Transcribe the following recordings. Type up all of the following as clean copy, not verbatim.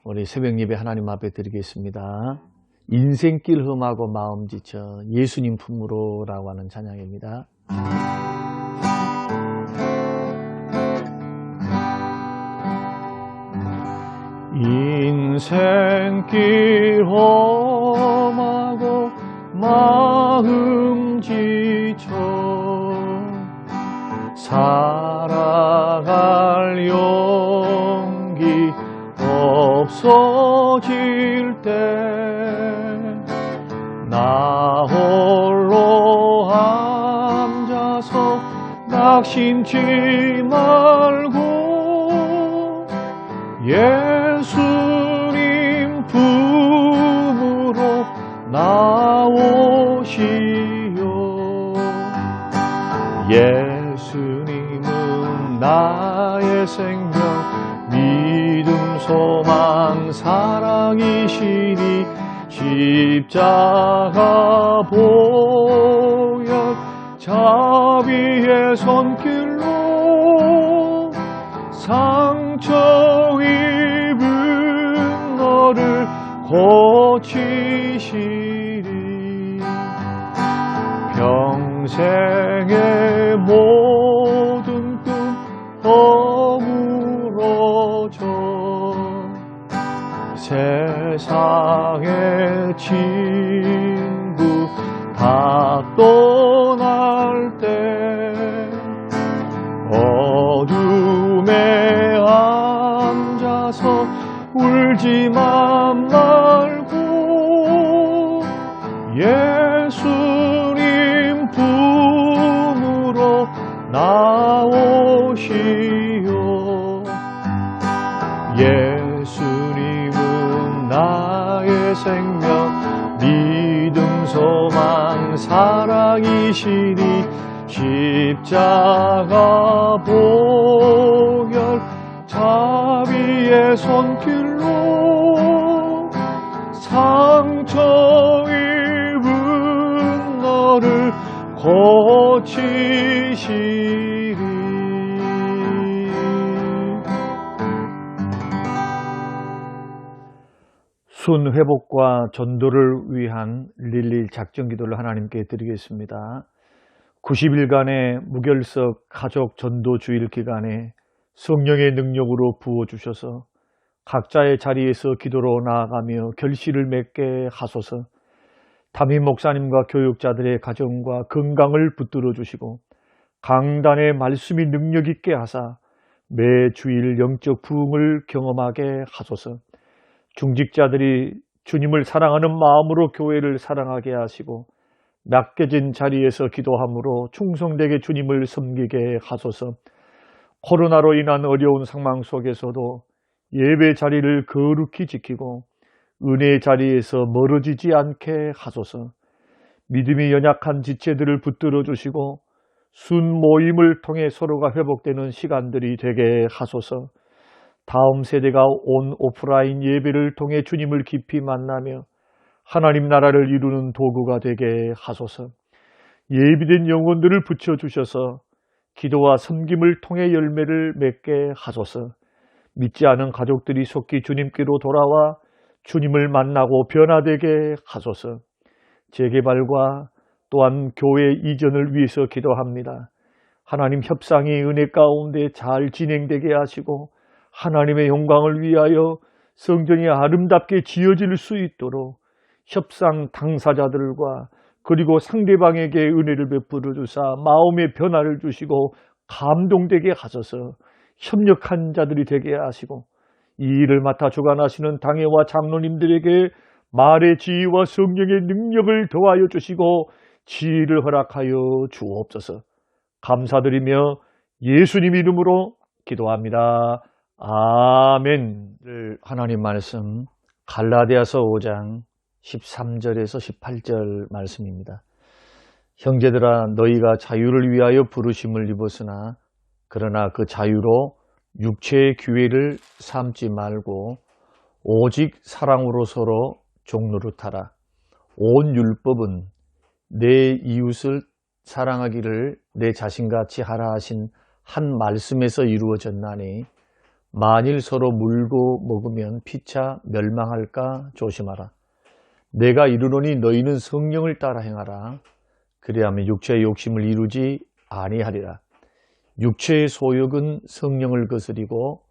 우리 새벽 예배 하나님 앞에 드리겠습니다. 인생길 험하고 마음 지쳐 예수님 품으로 라고 하는 찬양입니다. 인생길 험하고 마음 지쳐 살아갈 용기 없어질 때 나 홀로 앉아서 낙심치 말고 예수님 품으로 나오시오. 예수님은 나의 생명 믿음 소망 사랑이시니 십자가 보혈 자비의 손길로 상처 입은 너를 고치시리. 평생의 모든 꿈 허물어져 세상의 친구 다 떠날 때 어둠에 앉아서 울지만 말고 예수님 품으로 나오시오. 예수님은 나의 생명 믿음 소망 사랑이시니 십자가 보혈 자비의 손길로 상처 입은 너를 고치시리. 순 회복과 전도를 위한 릴리 작전 기도를 하나님께 드리겠습니다. 90일간의 무결석 가족 전도 주일 기간에 성령의 능력으로 부어주셔서 각자의 자리에서 기도로 나아가며 결실을 맺게 하소서. 담임 목사님과 교육자들의 가정과 건강을 붙들어 주시고 강단의 말씀이 능력 있게 하사 매 주일 영적 부흥을 경험하게 하소서. 중직자들이 주님을 사랑하는 마음으로 교회를 사랑하게 하시고 맡겨진 자리에서 기도함으로 충성되게 주님을 섬기게 하소서. 코로나로 인한 어려운 상황 속에서도 예배 자리를 거룩히 지키고 은혜의 자리에서 멀어지지 않게 하소서. 믿음이 연약한 지체들을 붙들어 주시고 순 모임을 통해 서로가 회복되는 시간들이 되게 하소서. 다음 세대가 온 오프라인 예배를 통해 주님을 깊이 만나며 하나님 나라를 이루는 도구가 되게 하소서. 예비된 영혼들을 붙여주셔서 기도와 섬김을 통해 열매를 맺게 하소서. 믿지 않은 가족들이 속히 주님께로 돌아와 주님을 만나고 변화되게 하소서. 재개발과 또한 교회 이전을 위해서 기도합니다. 하나님 협상이 은혜 가운데 잘 진행되게 하시고 하나님의 영광을 위하여 성전이 아름답게 지어질 수 있도록 협상 당사자들과 그리고 상대방에게 은혜를 베풀어 주사 마음의 변화를 주시고 감동되게 하소서. 협력한 자들이 되게 하시고 이 일을 맡아 주관하시는 당회와 장로님들에게 말의 지혜와 성령의 능력을 더하여 주시고 지혜를 허락하여 주옵소서. 감사드리며 예수님 이름으로 기도합니다. 아멘. 하나님 말씀 갈라디아서 5장 13절에서 18절 말씀입니다. 형제들아 너희가 자유를 위하여 부르심을 입었으나 그러나 그 자유로 육체의 기회를 삼지 말고 오직 사랑으로 서로 종노릇하라. 온 율법은 내 이웃을 사랑하기를 내 자신같이 하라 하신 한 말씀에서 이루어졌나니 만일 서로 물고 먹으면 피차 멸망할까 조심하라. 내가 이르노니 너희는 성령을 따라 행하라. 그리하면 육체의 욕심을 이루지 아니하리라. 육체의 소욕은 성령을 거스리고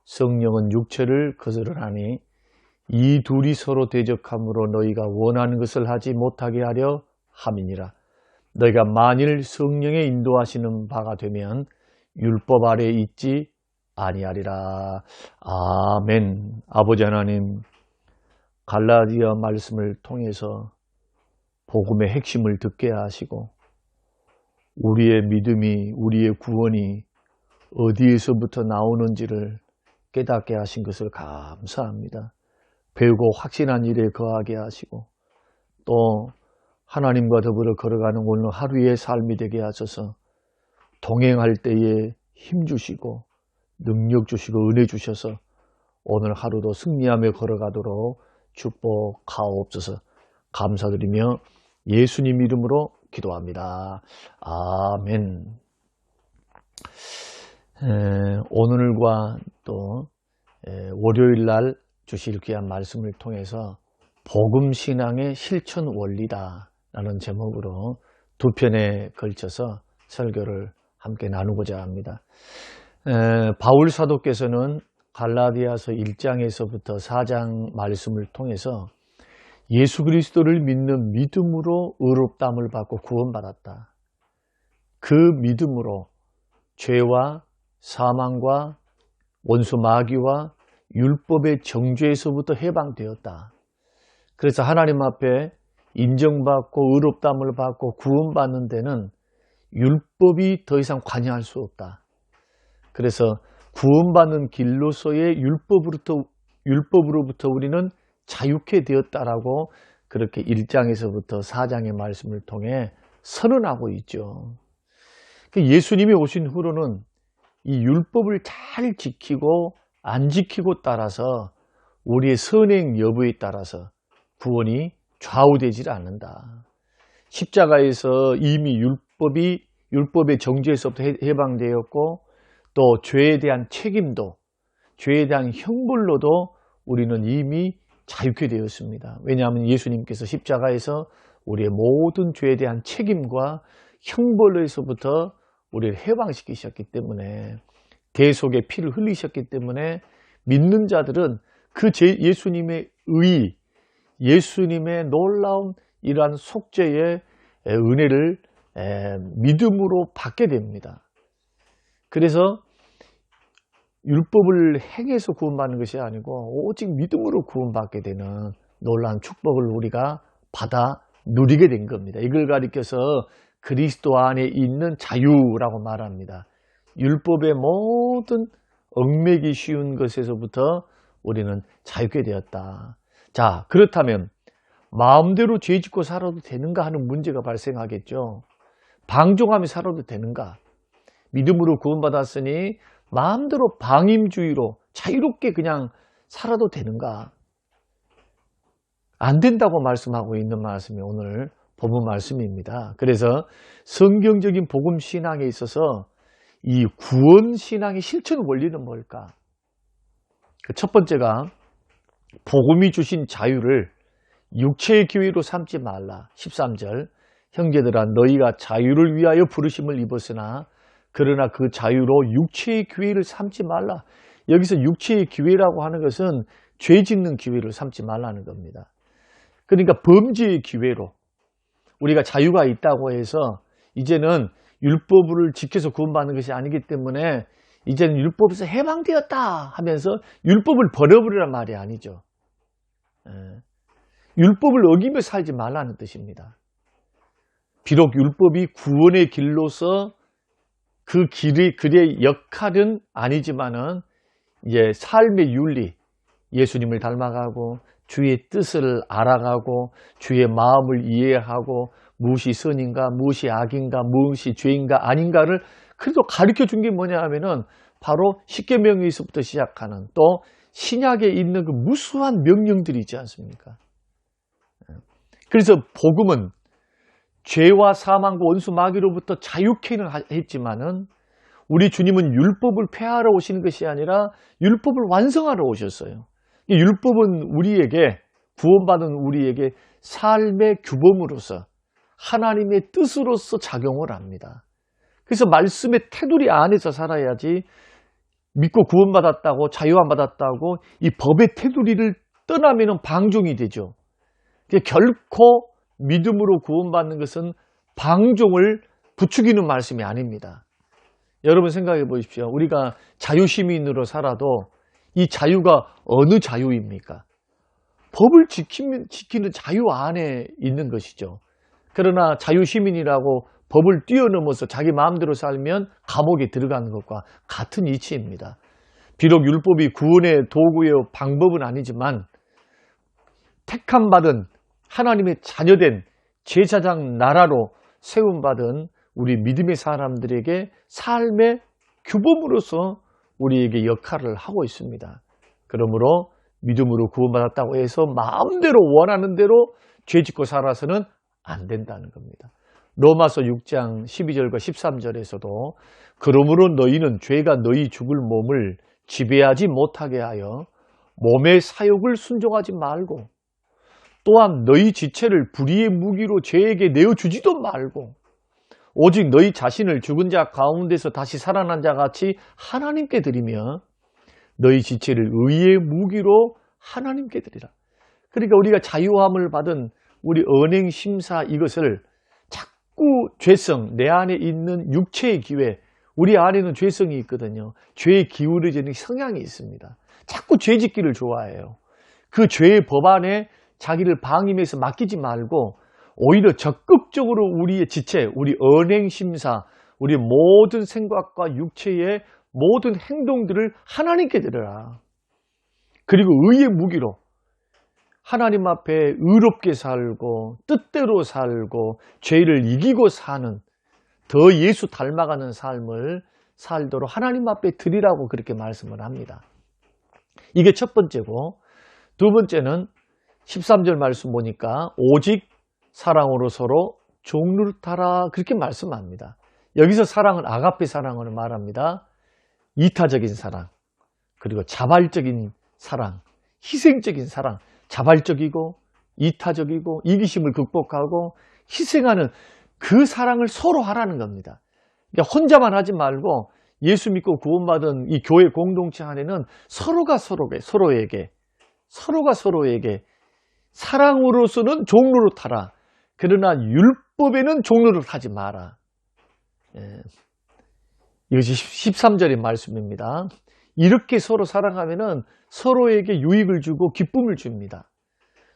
성령은 육체를 거스르나니 이 둘이 서로 대적함으로 너희가 원하는 것을 하지 못하게 하려 함이니라. 너희가 만일 성령의 인도하시는 바가 되면 율법 아래에 있지 아니하리라. 아멘. 아버지 하나님, 갈라디아 말씀을 통해서 복음의 핵심을 듣게 하시고 우리의 믿음이, 우리의 구원이 어디에서부터 나오는지를 깨닫게 하신 것을 감사합니다. 배우고 확신한 일에 거하게 하시고 또 하나님과 더불어 걸어가는 오늘 하루의 삶이 되게 하셔서 동행할 때에 힘 주시고 능력 주시고 은혜 주셔서 오늘 하루도 승리하며 걸어가도록 축복하옵소서. 감사드리며 예수님 이름으로 기도합니다. 아멘. 오늘과 또 월요일 날 주실 귀한 말씀을 통해서 복음신앙의 실천 원리다 라는 제목으로 두 편에 걸쳐서 설교를 함께 나누고자 합니다. 바울 사도께서는 갈라디아서 1장에서부터 4장 말씀을 통해서 예수 그리스도를 믿는 믿음으로 의롭다함을 받고 구원받았다. 그 믿음으로 죄와 사망과 원수 마귀와 율법의 정죄에서부터 해방되었다. 그래서 하나님 앞에 인정받고 의롭다함을 받고 구원받는 데는 율법이 더 이상 관여할 수 없다. 그래서 구원받는 길로서의 율법으로부터 우리는 자유케 되었다라고 그렇게 1장에서부터 4장의 말씀을 통해 선언하고 있죠. 예수님이 오신 후로는 이 율법을 잘 지키고 안 지키고 따라서 우리의 선행 여부에 따라서 구원이 좌우되질 않는다. 십자가에서 이미 율법의 정죄에서부터 해방되었고 또 죄에 대한 책임도, 죄에 대한 형벌로도 우리는 이미 자유케 되었습니다. 왜냐하면 예수님께서 십자가에서 우리의 모든 죄에 대한 책임과 형벌로에서부터 우리를 해방시키셨기 때문에, 대속의 피를 흘리셨기 때문에 믿는 자들은 그 예수님의 의, 예수님의 놀라운 이러한 속죄의 은혜를 믿음으로 받게 됩니다. 그래서 율법을 행해서 구원받는 것이 아니고 오직 믿음으로 구원받게 되는 놀라운 축복을 우리가 받아 누리게 된 겁니다. 이걸 가리켜서 그리스도 안에 있는 자유라고 말합니다. 율법의 모든 얽매기 쉬운 것에서부터 우리는 자유케 되었다. 자, 그렇다면 마음대로 죄 짓고 살아도 되는가 하는 문제가 발생하겠죠. 방종하며 살아도 되는가? 믿음으로 구원받았으니 마음대로 방임주의로 자유롭게 그냥 살아도 되는가? 안 된다고 말씀하고 있는 말씀이 오늘 본문 말씀입니다. 그래서 성경적인 복음 신앙에 있어서 이 구원 신앙의 실천 원리는 뭘까? 첫 번째가 복음이 주신 자유를 육체의 기회로 삼지 말라. 13절 형제들아 너희가 자유를 위하여 부르심을 입었으나 그러나 그 자유로 육체의 기회를 삼지 말라. 여기서 육체의 기회라고 하는 것은 죄 짓는 기회를 삼지 말라는 겁니다. 그러니까 범죄의 기회로 우리가 자유가 있다고 해서 이제는 율법을 지켜서 구원받는 것이 아니기 때문에 이제는 율법에서 해방되었다 하면서 율법을 버려버리란 말이 아니죠. 율법을 어기며 살지 말라는 뜻입니다. 비록 율법이 구원의 길로서 그 길의 역할은 아니지만은 이제 삶의 윤리, 예수님을 닮아가고 주의 뜻을 알아가고 주의 마음을 이해하고 무엇이 선인가, 무엇이 악인가, 무엇이 죄인가 아닌가를 그래도 가르쳐 준 게 뭐냐 하면은 바로 십계명에서부터 시작하는 또 신약에 있는 그 무수한 명령들이 있지 않습니까? 그래서 복음은 죄와 사망과 원수 마귀로부터 자유케는 했지만은 우리 주님은 율법을 폐하러 오시는 것이 아니라 율법을 완성하러 오셨어요. 이 율법은 우리에게, 구원받은 우리에게 삶의 규범으로서 하나님의 뜻으로서 작용을 합니다. 그래서 말씀의 테두리 안에서 살아야지 믿고 구원받았다고, 자유함 받았다고 이 법의 테두리를 떠나면 방종이 되죠. 결코 믿음으로 구원받는 것은 방종을 부추기는 말씀이 아닙니다. 여러분 생각해 보십시오. 우리가 자유시민으로 살아도 이 자유가 어느 자유입니까? 법을 지키는 자유 안에 있는 것이죠. 그러나 자유시민이라고 법을 뛰어넘어서 자기 마음대로 살면 감옥에 들어가는 것과 같은 이치입니다. 비록 율법이 구원의 도구요 방법은 아니지만 택함받은 하나님의 자녀된 제사장 나라로 세움받은 우리 믿음의 사람들에게 삶의 규범으로서 우리에게 역할을 하고 있습니다. 그러므로 믿음으로 구원받았다고 해서 마음대로 원하는 대로 죄짓고 살아서는 안 된다는 겁니다. 로마서 6장 12절과 13절에서도 그러므로 너희는 죄가 너희 죽을 몸을 지배하지 못하게 하여 몸의 사욕을 순종하지 말고 또한 너희 지체를 불의의 무기로 죄에게 내어주지도 말고 오직 너희 자신을 죽은 자 가운데서 다시 살아난 자 같이 하나님께 드리며 너희 지체를 의의 무기로 하나님께 드리라. 그러니까 우리가 자유함을 받은 우리 언행심사 이것을 자꾸 죄성, 내 안에 있는 육체의 기회, 우리 안에는 죄성이 있거든요. 죄에 기울어지는 성향이 있습니다. 자꾸 죄짓기를 좋아해요. 그 죄의 법안에 자기를 방임해서 맡기지 말고 오히려 적극적으로 우리의 지체, 우리 언행심사, 우리 모든 생각과 육체의 모든 행동들을 하나님께 드려라. 그리고 의의 무기로 하나님 앞에 의롭게 살고 뜻대로 살고 죄를 이기고 사는 더 예수 닮아가는 삶을 살도록 하나님 앞에 드리라고 그렇게 말씀을 합니다. 이게 첫 번째고, 두 번째는 13절 말씀 보니까 오직 사랑으로 서로 종노릇하라 그렇게 말씀합니다. 여기서 사랑은 아가페 사랑을 말합니다. 이타적인 사랑, 그리고 자발적인 사랑, 희생적인 사랑, 자발적이고 이타적이고 이기심을 극복하고 희생하는 그 사랑을 서로 하라는 겁니다. 그러니까 혼자만 하지 말고 예수 믿고 구원받은 이 교회 공동체 안에는 서로가 서로에게 사랑으로서는 종노릇하라. 그러나 율법에는 종노릇하지 마라. 이것이 13절의 말씀입니다. 이렇게 서로 사랑하면은 서로에게 유익을 주고 기쁨을 줍니다.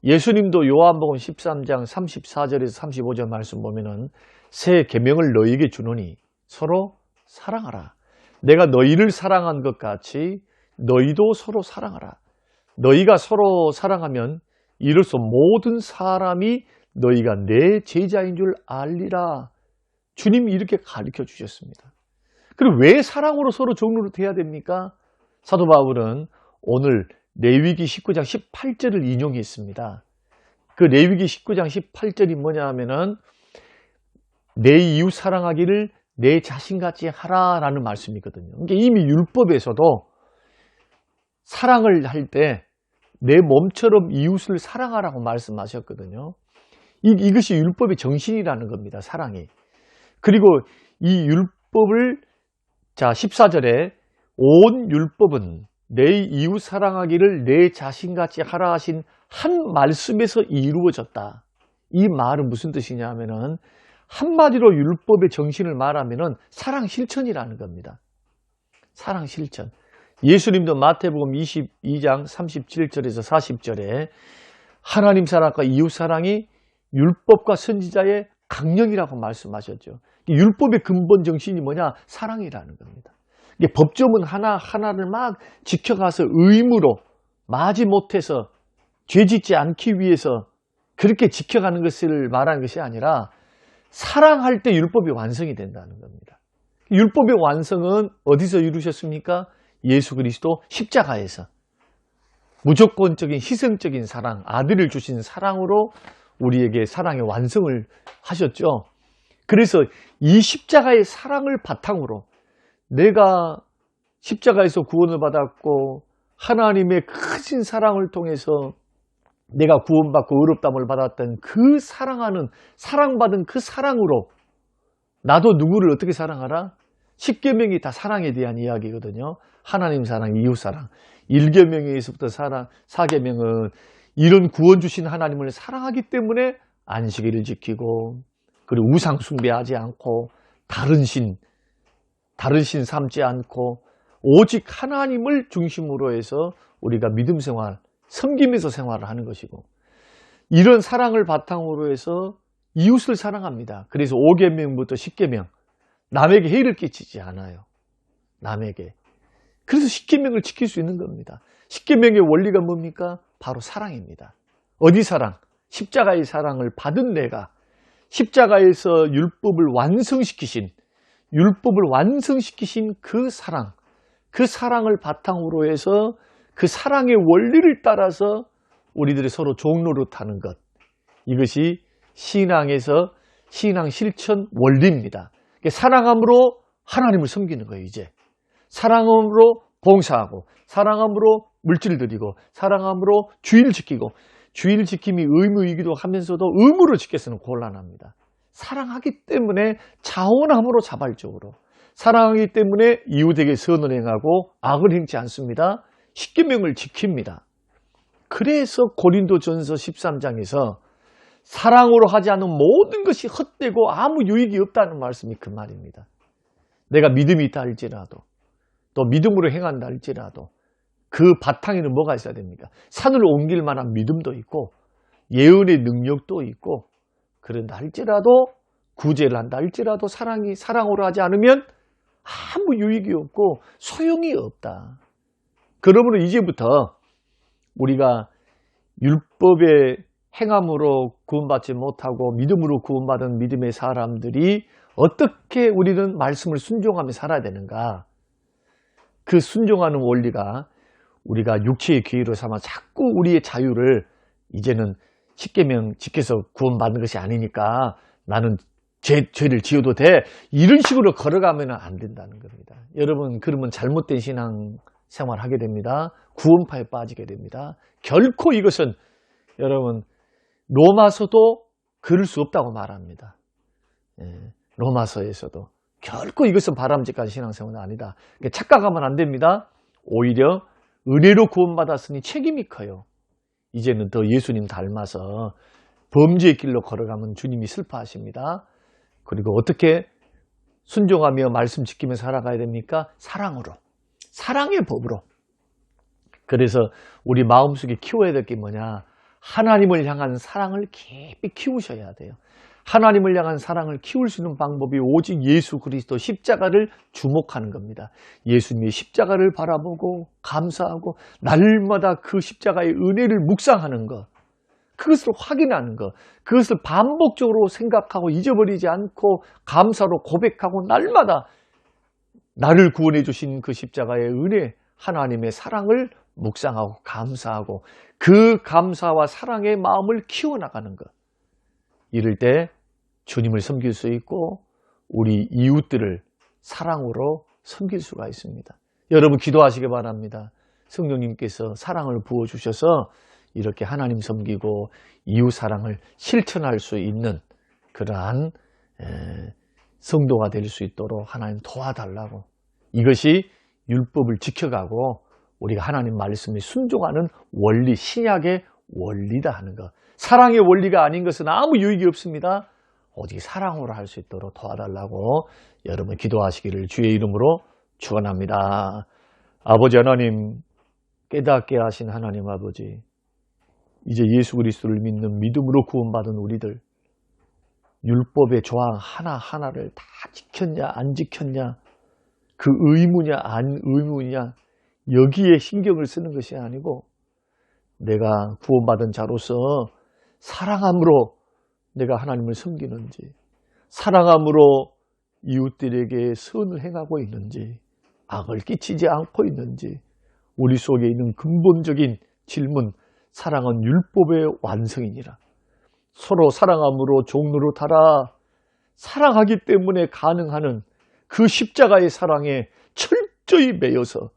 예수님도 요한복음 13장 34절에서 35절 말씀 보면은 새 계명을 너희에게 주노니 서로 사랑하라. 내가 너희를 사랑한 것 같이 너희도 서로 사랑하라. 너희가 서로 사랑하면 이로써 모든 사람이 너희가 내 제자인 줄 알리라. 주님이 이렇게 가르쳐 주셨습니다. 그리고 왜 사랑으로 서로 종노릇해야 됩니까? 사도 바울은 오늘 레위기 19장 18절을 인용했습니다. 그 레위기 19장 18절이 뭐냐 하면은 내 이웃 사랑하기를 내 자신같이 하라라는 말씀이거든요. 그러니까 이미 율법에서도 사랑을 할 때 내 몸처럼 이웃을 사랑하라고 말씀하셨거든요. 이것이 율법의 정신이라는 겁니다. 사랑이. 그리고 이 율법을 14절에 온 율법은 내 이웃 사랑하기를 내 자신같이 하라 하신 한 말씀에서 이루어졌다. 이 말은 무슨 뜻이냐 하면은 한마디로 율법의 정신을 말하면은 사랑 실천이라는 겁니다. 사랑 실천. 예수님도 마태복음 22장 37절에서 40절에 하나님 사랑과 이웃 사랑이 율법과 선지자의 강령이라고 말씀하셨죠. 율법의 근본 정신이 뭐냐? 사랑이라는 겁니다. 법조문 하나를 막 지켜가서 의무로 마지못해서 죄짓지 않기 위해서 그렇게 지켜가는 것을 말하는 것이 아니라 사랑할 때 율법이 완성이 된다는 겁니다. 율법의 완성은 어디서 이루셨습니까? 예수 그리스도 십자가에서 무조건적인 희생적인 사랑, 아들을 주신 사랑으로 우리에게 사랑의 완성을 하셨죠. 그래서 이 십자가의 사랑을 바탕으로 내가 십자가에서 구원을 받았고 하나님의 크신 사랑을 통해서 내가 구원받고 의롭다함을 받았던 그 사랑받은 그 사랑으로 나도 누구를 어떻게 사랑하라? 10계명이 다 사랑에 대한 이야기거든요. 하나님 사랑, 이웃 사랑. 1계명에서부터 사랑, 4계명은 이런 구원 주신 하나님을 사랑하기 때문에 안식일을 지키고, 그리고 우상 숭배하지 않고, 다른 신 삼지 않고, 오직 하나님을 중심으로 해서 우리가 믿음 생활, 섬기면서 생활을 하는 것이고, 이런 사랑을 바탕으로 해서 이웃을 사랑합니다. 그래서 5계명부터 10계명, 남에게 해를 끼치지 않아요. 남에게. 그래서 10계명을 지킬 수 있는 겁니다. 10계명의 원리가 뭡니까? 바로 사랑입니다. 어디 사랑? 십자가의 사랑을 받은 내가 십자가에서 율법을 완성시키신 그 사랑, 그 사랑을 바탕으로 해서 그 사랑의 원리를 따라서 우리들이 서로 종노릇하는 것, 이것이 신앙에서 신앙 실천 원리입니다. 사랑함으로 하나님을 섬기는 거예요. 이제 사랑함으로 봉사하고, 사랑함으로 물질 드리고, 사랑함으로 주일 지키고, 주일 지킴이 의무이기도 하면서도 의무로 지켜서는 곤란합니다. 사랑하기 때문에 자원함으로 자발적으로, 사랑하기 때문에 이웃에게 선을 행하고 악을 행치 않습니다. 10계명을 지킵니다. 그래서 고린도전서 13장에서 사랑으로 하지 않은 모든 것이 헛되고 아무 유익이 없다는 말씀이 그 말입니다. 내가 믿음이 있다 할지라도, 또 믿음으로 행한다 할지라도 그 바탕에는 뭐가 있어야 됩니까? 산을 옮길 만한 믿음도 있고 예언의 능력도 있고, 그런다 할지라도, 구제를 한다 할지라도 사랑으로 하지 않으면 아무 유익이 없고 소용이 없다. 그러므로 이제부터 우리가 율법의 행함으로 구원받지 못하고 믿음으로 구원받은 믿음의 사람들이 어떻게 우리는 말씀을 순종하며 살아야 되는가? 그 순종하는 원리가 우리가 육체의 기회로 삼아 자꾸 우리의 자유를, 이제는 10계명 지켜서 구원받는 것이 아니니까 나는 죄를 지어도 돼, 이런 식으로 걸어가면 안 된다는 겁니다. 여러분, 그러면 잘못된 신앙 생활을 하게 됩니다. 구원파에 빠지게 됩니다. 결코 이것은, 여러분, 로마서도 그럴 수 없다고 말합니다. 로마서에서도 결코 이것은 바람직한 신앙생활은 아니다. 착각하면 안 됩니다. 오히려 은혜로 구원받았으니 책임이 커요. 이제는 더 예수님 닮아서 범죄의 길로 걸어가면 주님이 슬퍼하십니다. 그리고 어떻게 순종하며 말씀 지키며 살아가야 됩니까? 사랑으로, 사랑의 법으로. 그래서 우리 마음속에 키워야 될 게 뭐냐? 하나님을 향한 사랑을 깊이 키우셔야 돼요. 하나님을 향한 사랑을 키울 수 있는 방법이 오직 예수 그리스도 십자가를 주목하는 겁니다. 예수님의 십자가를 바라보고 감사하고 날마다 그 십자가의 은혜를 묵상하는 것, 그것을 확인하는 것, 그것을 반복적으로 생각하고 잊어버리지 않고 감사로 고백하고 날마다 나를 구원해 주신 그 십자가의 은혜, 하나님의 사랑을 묵상하고 감사하고 그 감사와 사랑의 마음을 키워나가는 것. 이럴 때 주님을 섬길 수 있고 우리 이웃들을 사랑으로 섬길 수가 있습니다. 여러분, 기도하시기 바랍니다. 성령님께서 사랑을 부어주셔서 이렇게 하나님 섬기고 이웃 사랑을 실천할 수 있는 그러한 성도가 될 수 있도록 하나님 도와달라고, 이것이 율법을 지켜가고 우리가 하나님 말씀에 순종하는 원리, 신약의 원리다 하는 것. 사랑의 원리가 아닌 것은 아무 유익이 없습니다. 오직 사랑으로 할 수 있도록 도와달라고 여러분 기도하시기를 주의 이름으로 축원합니다. 아버지 하나님, 깨닫게 하신 하나님 아버지, 이제 예수 그리스도를 믿는 믿음으로 구원받은 우리들, 율법의 조항 하나하나를 다 지켰냐 안 지켰냐, 그 의무냐 안 의무냐, 여기에 신경을 쓰는 것이 아니고 내가 구원받은 자로서 사랑함으로 내가 하나님을 섬기는지, 사랑함으로 이웃들에게 선을 행하고 있는지, 악을 끼치지 않고 있는지, 우리 속에 있는 근본적인 질문, 사랑은 율법의 완성이니라. 서로 사랑함으로 종로로 타라. 사랑하기 때문에 가능하는 그 십자가의 사랑에 철저히 매여서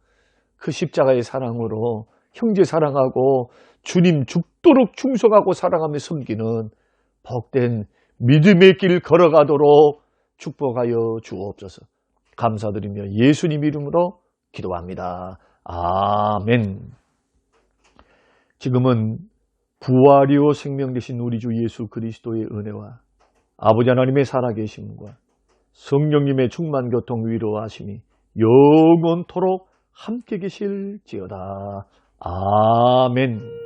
그 십자가의 사랑으로 형제 사랑하고 주님 죽도록 충성하고 사랑하며 섬기는 복된 믿음의 길 걸어가도록 축복하여 주옵소서. 감사드리며 예수님 이름으로 기도합니다. 아멘. 지금은 부활이요 생명 되신 우리 주 예수 그리스도의 은혜와 아버지 하나님의 살아계심과 성령님의 충만 교통 위로하심이 영원토록 함께 계실지어다. 아멘.